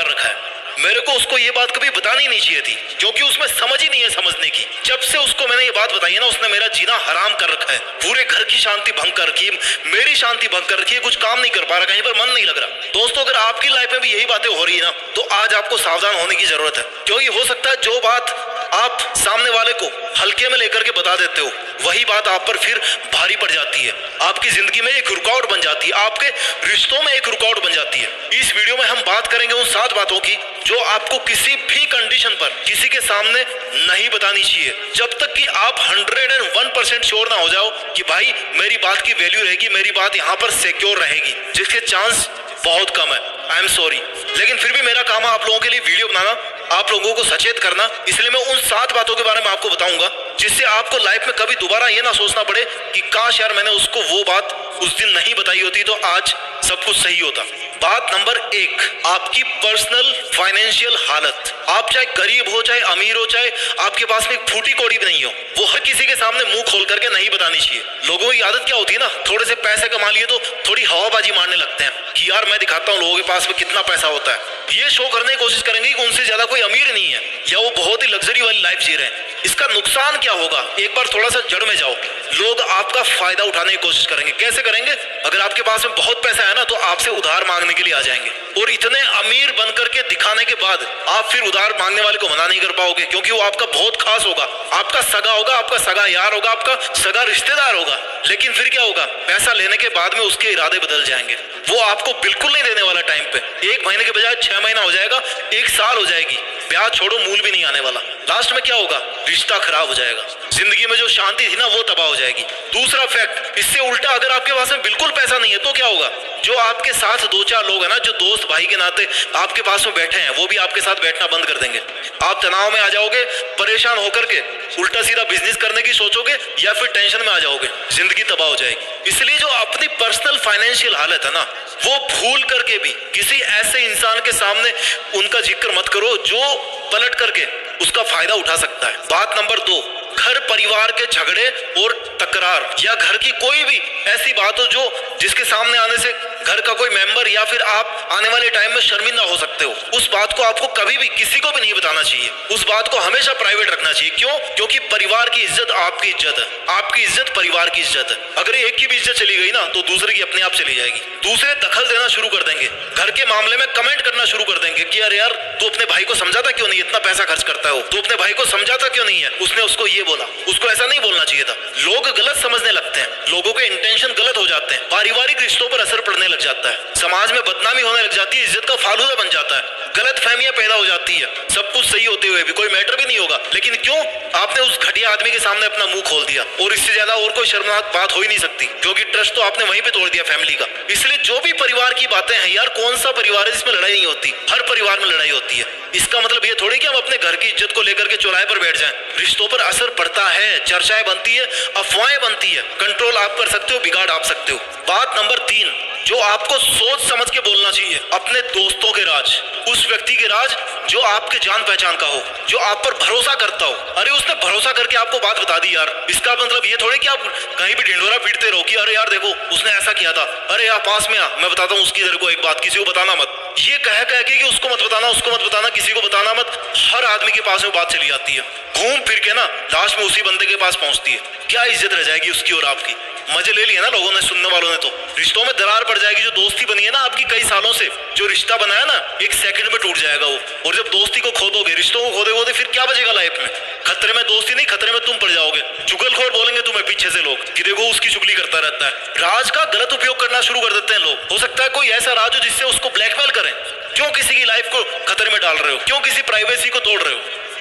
कर रखा है। मेरे को उसको ये बात कभी बतानी नहीं चाहिए थी, क्योंकि उसमें समझ ही नहीं है समझने की। जब से उसको मैंने ये बात बताई है ना, उसने मेरा जीना हराम कर रखा है, पूरे घर की शांति भंग कर रखी है, मेरी शांति भंग कर रखी है, कुछ काम नहीं कर पा रहा, कहीं पर मन नहीं लग रहा। दोस्तों, अगर आपकी लाइफ में भी यही बातें हो रही है ना, तो आज आपको सावधान होने की जरूरत है, क्योंकि हो सकता है जो बात आप सामने वाले को हल्के में लेकर के बता देते हो, वही बात आप पर फिर भारी पड़ जाती है, आपकी जिंदगी में एक रुकावट बन जाती है, आपके रिश्तों में एक रुकावट बन जाती है। इस वीडियो में हम बात करेंगे उन 7 बातों की जो आपको किसी भी कंडीशन पर किसी के सामने नहीं बतानी चाहिए, जब तक कि आप 101% श्योर ना हो जाओ कि भाई मेरी बात की वैल्यू रहेगी, मेरी बात यहाँ पर सिक्योर रहेगी, जिसके चांस बहुत कम है। आई एम सॉरी, लेकिन फिर भी मेरा काम है आप लोगों के लिए वीडियो बनाना, आप लोगों को सचेत करना। इसलिए मैं उन 7 बातों के बारे में आपको बताऊंगा, जिससे आपको लाइफ में कभी दोबारा ये ना सोचना पड़े कि काश यार मैंने उसको वो बात उस दिन नहीं बताई होती तो आज सब कुछ सही होता। बात नंबर 1, आपकी पर्सनल फाइनेंशियल हालत। आप चाहे गरीब हो, चाहे अमीर हो, चाहे आपके पास में फूटी कौड़ी भी नहीं हो, वो हर किसी के सामने मुंह खोल करके नहीं बतानी चाहिए। लोगों की आदत क्या होती है ना, थोड़े से पैसे कमा लिए तो थोड़ी हवाबाजी मारने लगते हैं कि यार मैं दिखाता हूँ लोगों के पास में कितना पैसा होता है। ये शो करने की कोशिश करेंगे कि उनसे ज्यादा कोई अमीर नहीं है या वो बहुत ही लग्जरी वाली लाइफ जी रहे हैं। इसका नुकसान क्या होगा, एक बार थोड़ा सा जड़ में जाओ, लोग आपका फायदा उठाने की कोशिश करेंगे। कैसे करेंगे? अगर आपके पास में बहुत पैसा है ना, तो आपसे उधार मांगने के लिए आ जाएंगे, और इतने अमीर बन करके दिखाने के बाद आप फिर उधार मांगने वाले को मना नहीं कर पाओगे, क्योंकि वो आपका बहुत खास होगा, आपका सगा होगा, आपका सगा यार होगा, आपका सगा रिश्तेदार होगा। लेकिन फिर क्या होगा, पैसा लेने के बाद में उसके इरादे बदल जाएंगे, वो आपको बिल्कुल नहीं देने वाला टाइम पे। 1 महीने के बजाय 6 महीना हो जाएगा, 1 साल हो जाएगी, ब्याज छोड़ो मूल भी नहीं आने वाला। लास्ट में क्या होगा, रिश्ता खराब हो जाएगा, जिंदगी में जो शांति थी ना वो तबाह हो जाएगी। दूसरा फैक्ट, इससे उल्टा अगर आपके पास में बिल्कुल पैसा नहीं है तो क्या होगा, जो आपके साथ 2-4 लोग हैं ना, जो दोस्त भाई के नाते आपके पास में बैठे हैं, वो भी आपके साथ बैठना बंद कर देंगे। आप तनाव में आ जाओगे, परेशान होकर के उल्टा सीधा बिजनेस करने की सोचोगे, या फिर टेंशन में आ जाओगे, जिंदगी तबाह हो जाएगी। इसलिए जो अपनी पर्सनल फाइनेंशियल हालत है ना, वो भूल करके भी किसी ऐसे इंसान के सामने उनका जिक्र मत करो जो पलट करके उसका फायदा उठा सकता है। बात नंबर 2, घर परिवार के झगड़े और तकरार, या घर की कोई भी ऐसी बात हो जो जिसके सामने आने से घर का कोई मेंबर या फिर आप आने वाले टाइम में शर्मिंदा हो सकते हो, उस बात को आपको कभी भी किसी को भी नहीं बताना चाहिए, उस बात को हमेशा प्राइवेट रखना चाहिए। क्यों? क्योंकि परिवार की इज्जत आपकी इज्जत है, आपकी इज्जत परिवार की इज्जत है। अगर एक की भी इज्जत चली गई ना, तो दूसरे की अपने आप चली जाएगी। दूसरे दखल देना शुरू कर देंगे, घर के मामले में कमेंट करना शुरू कर देंगे कि यार तू अपने भाई को समझाता क्यों नहीं, इतना पैसा खर्च करता है, तू अपने भाई को समझाता क्यों नहीं है, उसने उसको ये बोला, उसको ऐसा नहीं बोलना चाहिए था। लोग गलत समझने लगते हैं, लोगों के इंटेंशन गलत हो जाते हैं, पारिवारिक रिश्तों पर असर पड़ने लग जाता है, समाज में बदनामी होने लग जाती है, इज्जत का फालूदा बन जाता है, गलत फहमियां पैदा हो जाती है। सब कुछ सही होते हुए भी कोई मैटर भी नहीं होगा, लेकिन क्यों? आपने उस घटिया आदमी के सामने अपना मुंह खोल दिया, और इससे ज्यादा और कोई शर्मनाक बात हो ही नहीं सकती, क्योंकि ट्रस्ट तो आपने वहीं पे तोड़ दिया फैमिली का। इसलिए जो भी परिवार की बातें हैं यार, कौन सा परिवार है जिसमें लड़ाई नहीं होती? हर परिवार में लड़ाई होती है। इसका मतलब ये थोड़ी कि हम अपने घर की इज्जत को लेकर के चौराहे पर बैठ जाएं। रिश्तों पर असर पड़ता है, चर्चाएं बनती है, अफवाहें बनती है, कंट्रोल आप कर सकते हो, बिगाड़ आप सकते हो। बात नंबर 3, जो आपको सोच समझ के बोलना चाहिए, अपने दोस्तों के राज, उस व्यक्ति के राज जो आपके जान पहचान का हो, जो आप पर भरोसा करता हो। अरे उसने भरोसा करके आपको बात बता दी यार, इसका मतलब ये थोड़ी कि आप कहीं भी ढिंढोरा पीटते रहो कि अरे यार देखो उसने ऐसा किया था, अरे यार पास में आ, मैं बताता हूँ उसकी तेरे को एक बात, किसी को बताना मत। ये कह के कि उसको मत बताना, उसको मत बताना, किसी को बताना मत, हर आदमी के पास में बात चली जाती है, घूम फिर के ना लास्ट में उसी बंदे के पास पहुंचती है। क्या इज्जत रह जाएगी उसकी और आपकी? मजे ले लिए ना लोगों ने, सुनने वालों ने। तो रिश्तों में दरार पड़ जाएगी। जो दोस्ती बनी है ना आपकी कई सालों से, जो रिश्ता बना है ना, 1 सेकंड में टूट जाएगा वो। और जब दोस्ती को खो दोगे, रिश्तों को खो दोगे, फिर क्या बचेगा लाइफ में? खतरे में दोस्ती नहीं, खतरे में तुम पड़ जाओगे। चुगलखोर बोलेंगे तुम्हें पीछे से लोग कि देखो उसकी चुगली करता रहता है। राज का गलत उपयोग करना शुरू कर देते हैं लोग। हो सकता है कोई ऐसा राज हो जिससे उसको ब्लैकमेल करें। क्यों किसी की लाइफ को खतरे में डाल रहे हो? क्यों किसी प्राइवेसी को तोड़ रहे हो?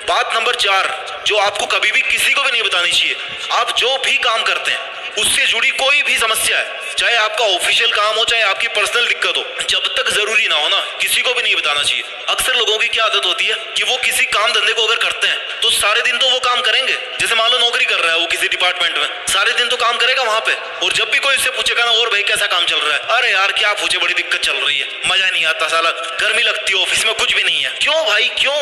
बात नंबर 4, जो आपको कभी भी किसी को भी नहीं बतानी चाहिए, आप जो भी काम करते हैं उससे जुड़ी कोई भी समस्या है, चाहे आपका ऑफिशियल काम हो, चाहे आपकी पर्सनल दिक्कत हो, जब तक जरूरी ना हो ना, किसी को भी नहीं बताना चाहिए। अक्सर लोगों की क्या आदत होती है कि वो किसी काम धंधे को अगर करते हैं तो सारे दिन तो वो काम करेंगे। जैसे मान लो नौकरी कर रहा है वो किसी डिपार्टमेंट में, सारे दिन तो काम करेगा वहां पे, और जब भी कोई उससे पूछेगा ना, और भाई कैसा काम चल रहा है, अरे यार क्या पूछे, बड़ी दिक्कत चल रही है, मजा नहीं आता, साला गर्मी लगती है, ऑफिस में कुछ भी नहीं है। क्यों भाई क्यों?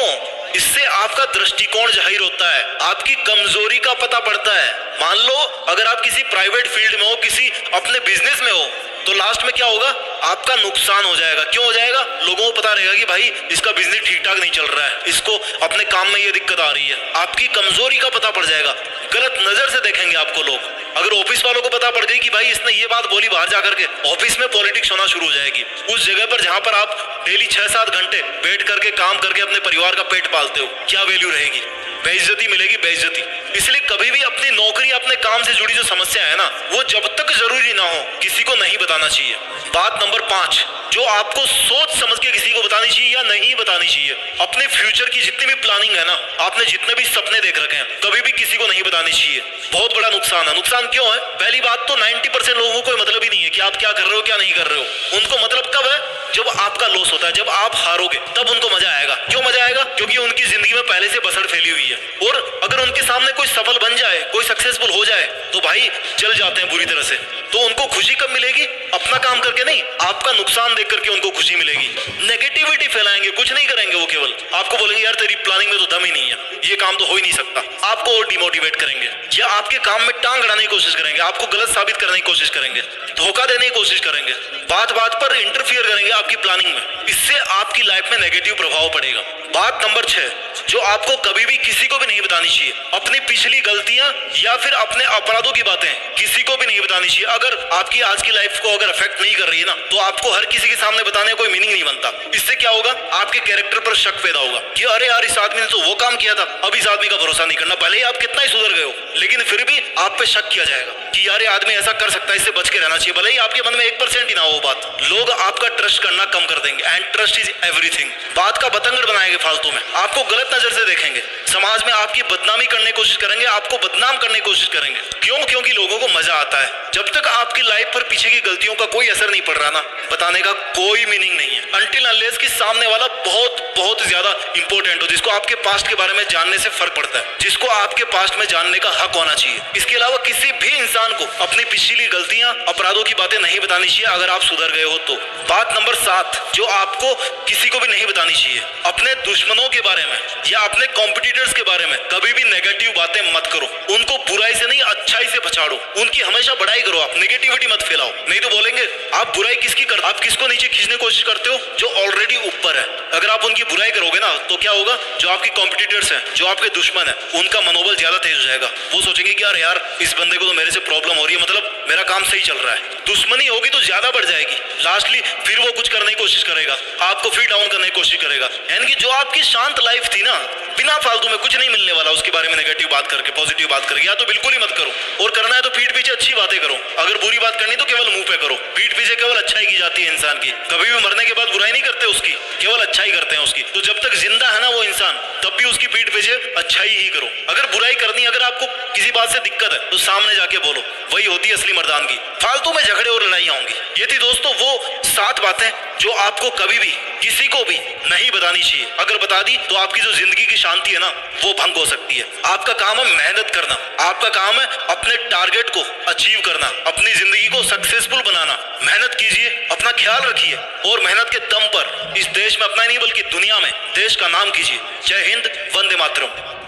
इससे आपका दृष्टिकोण जाहिर होता है, आपकी कमजोरी का पता पड़ता है। मान लो अगर आप किसी प्राइवेट फील्ड में हो, किसी अपने बिजनेस में हो, तो लास्ट में क्या होगा, आपका नुकसान हो जाएगा। क्यों हो जाएगा? लोगों को पता रहेगा कि भाई इसका बिजनेस ठीक ठाक नहीं चल रहा है, इसको अपने काम में ये दिक्कत आ रही है। आपकी कमजोरी का पता पड़ जाएगा, गलत नजर से देखेंगे आपको लोग। अगर ऑफिस वालों को पता पड़ गई कि भाई इसने ये बात बोली बाहर जाकर के, ऑफिस में पॉलिटिक्स होना शुरू हो जाएगी। उस जगह पर जहां पर आप डेली 6-7 घंटे बैठ करके काम करके अपने परिवार का पेट पालते हो, क्या वैल्यू रहेगी? बेइज्जती मिलेगी, बेइज्जती। इसलिए कभी भी अपनी नौकरी, अपने काम से जुड़ी जो समस्या है ना, वो जब तक जरूरी ना हो किसी को नहीं बताना चाहिए। बात नंबर 5, जो आपको सोच समझ के किसी को बतानी चाहिए या नहीं बतानी चाहिए, अपने फ्यूचर की जितनी भी प्लानिंग है ना, आपने जितने भी सपने देख रखे हैं, कभी भी किसी को नहीं बतानी चाहिए। बहुत बड़ा नुकसान है। नुकसान क्यों है? पहली बात तो 90% लोगों को मतलब ही नहीं है कि आप क्या कर रहे हो, क्या नहीं कर रहे हो। उनको मतलब कब है? जब आपका लॉस होता है, जब आप हारोगे, तब उनको मजा आएगा। क्यों मजा आएगा? क्योंकि उनकी जिंदगी में पहले से बसड़ फैली हुई है। और अगर उनके सामने कोई सफल बन जाए, कोई सक्सेसफुल हो जाए, तो भाई जल जाते हैं बुरी तरह से। तो उनको खुशी कब मिलेगी? अपना काम करके नहीं, आपका नुकसान देख करके उनको खुशी मिलेगी। नेगेटिविटी फैलाएंगे, कुछ नहीं करेंगे। वो केवल आपको बोलेंगे यार तेरी प्लानिंग में तो दम ही नहीं है, ये काम तो हो ही नहीं सकता। आपको और डिमोटिवेट करेंगे या आपके काम में टांग अड़ाने की कोशिश करेंगे, आपको गलत साबित करने की कोशिश करेंगे, धोखा देने की कोशिश करेंगे, बात बात पर इंटरफियर करेंगे आपकी प्लानिंग में। इससे आपकी लाइफ में नेगेटिव प्रभाव पड़ेगा। बात नंबर 6, जो आपको कभी भी किसी को भी नहीं बतानी चाहिए, अपनी पिछली गलतियां या फिर अपने अपराधों की बातें किसी को भी नहीं बतानी चाहिए। अगर आपकी आज की लाइफ को अगर अफेक्ट नहीं कर रही है ना, तो आपको हर किसी के सामने बताने का कोई मीनिंग नहीं बनता। इससे क्या होगा? आपके कैरेक्टर पर शक पैदा होगा कि अरे यार इस आदमी ने तो वो काम किया था, अब इस आदमी का भरोसा नहीं करना। भले ही आप कितना ही सुधर गए हो, लेकिन फिर भी आप पे शक किया जाएगा कि यार ये आदमी ऐसा कर सकता है, इससे बच के रहना चाहिए। भले ही आपके मन में 1% ही ना हो बात, लोग आपका ट्रस्ट करना कम कर देंगे। And trust is everything. बात का बतंगड़ बनाएंगे फालतू में, आपको गलत नजर से देखेंगे, समाज में आपकी बदनामी करने की कोशिश करेंगे, आपको बदनाम करने की कोशिश करेंगे। क्यों? क्योंकि लोगों को मजा आता है। जब तक आपकी लाइफ पर पीछे की गलतियों का कोई असर नहीं पड़ रहा ना, बताने का कोई मीनिंग नहीं है। अनटिल अनलेस कि सामने वाला बहुत ज्यादा इंपॉर्टेंट हो, जिसको आपके पास्ट के बारे में जानने से फर्क पड़ता है, जिसको आपके पास्ट में जानने का हक होना चाहिए। इसके अलावा किसी भी इंसान को अपनी पिछली गलतियां, अपराधों की बातें नहीं बतानी चाहिए अगर आप सुधर गए हो तो। बात नंबर 7, जो आपको किसी को भी नहीं बतानी चाहिए, अपने दुश्मनों के बारे में या अपने कॉम्पिटिटर्स के बारे में कभी भी नेगेटिव बातें मत करो। उनको बुराई से नहीं, अच्छाई से बचाड़ो। उनकी हमेशा बढ़ाई करो, आप नेगेटिविटी मत फैलाओ। नहीं तो बोलेंगे आप बुराई किसकी करते, आप किसको नीचे खींचने की कोशिश करते हो? जो ऑलरेडी ऊपर है। अगर आप उनकी बुराई करोगे ना, तो क्या होगा? जो आपके कॉम्पिटिटर्स हैं, जो आपके दुश्मन है, उनका मनोबल ज्यादा तेज हो जाएगा। वो सोचेंगे कि यार इस बंदे को तो मेरे से प्रॉब्लम हो रही है, मतलब मेरा काम सही चल रहा है। दुश्मनी होगी तो ज्यादा बढ़ जाएगी। लास्टली फिर वो कुछ करने की कोशिश करेगा, आपको फिर डाउन करने की कोशिश करेगा। यानी कि जो आपकी शांत लाइफ थी ना, बिना फालतू में कुछ नहीं मिलने वाला, उसके बारे में नेगेटिव बात करके पॉजिटिव बात करके या तो बिल्कुल ही मत करो। और करना है तो पीठ पीछे अच्छी बातें करो। अगर बुरी बात करनी तो केवल मुंह पे करो। पीठ पीछे केवल अच्छाई की जाती है इंसान की। कभी भी मरने के बाद बुराई नहीं करते उसकी, केवल अच्छाई करते हैं उसकी। तो जब तक जिंदा है ना वो इंसान, तब भी उसकी पीठ पीछे अच्छाई ही करो। अगर बुराई करनी, अगर आपको किसी बात से दिक्कत है, तो सामने जाके बोलो। वही होती है असली मर्दानगी। फालतू में झगड़े और लड़ाइयां होंगी। ये थी दोस्तों वो 7 बातें जो आपको कभी भी किसी को भी नहीं बतानी चाहिए। अगर बता दी तो आपकी जो जिंदगी की शांति है ना, वो भंग हो सकती है। आपका काम है मेहनत करना, आपका काम है अपने टारगेट को अचीव करना, अपनी जिंदगी को सक्सेसफुल बनाना। मेहनत कीजिए, अपना ख्याल रखिए और मेहनत के दम पर इस देश में अपना ही नहीं बल्कि दुनिया में देश का नाम कीजिए। जय हिंद, वंदे मातरम।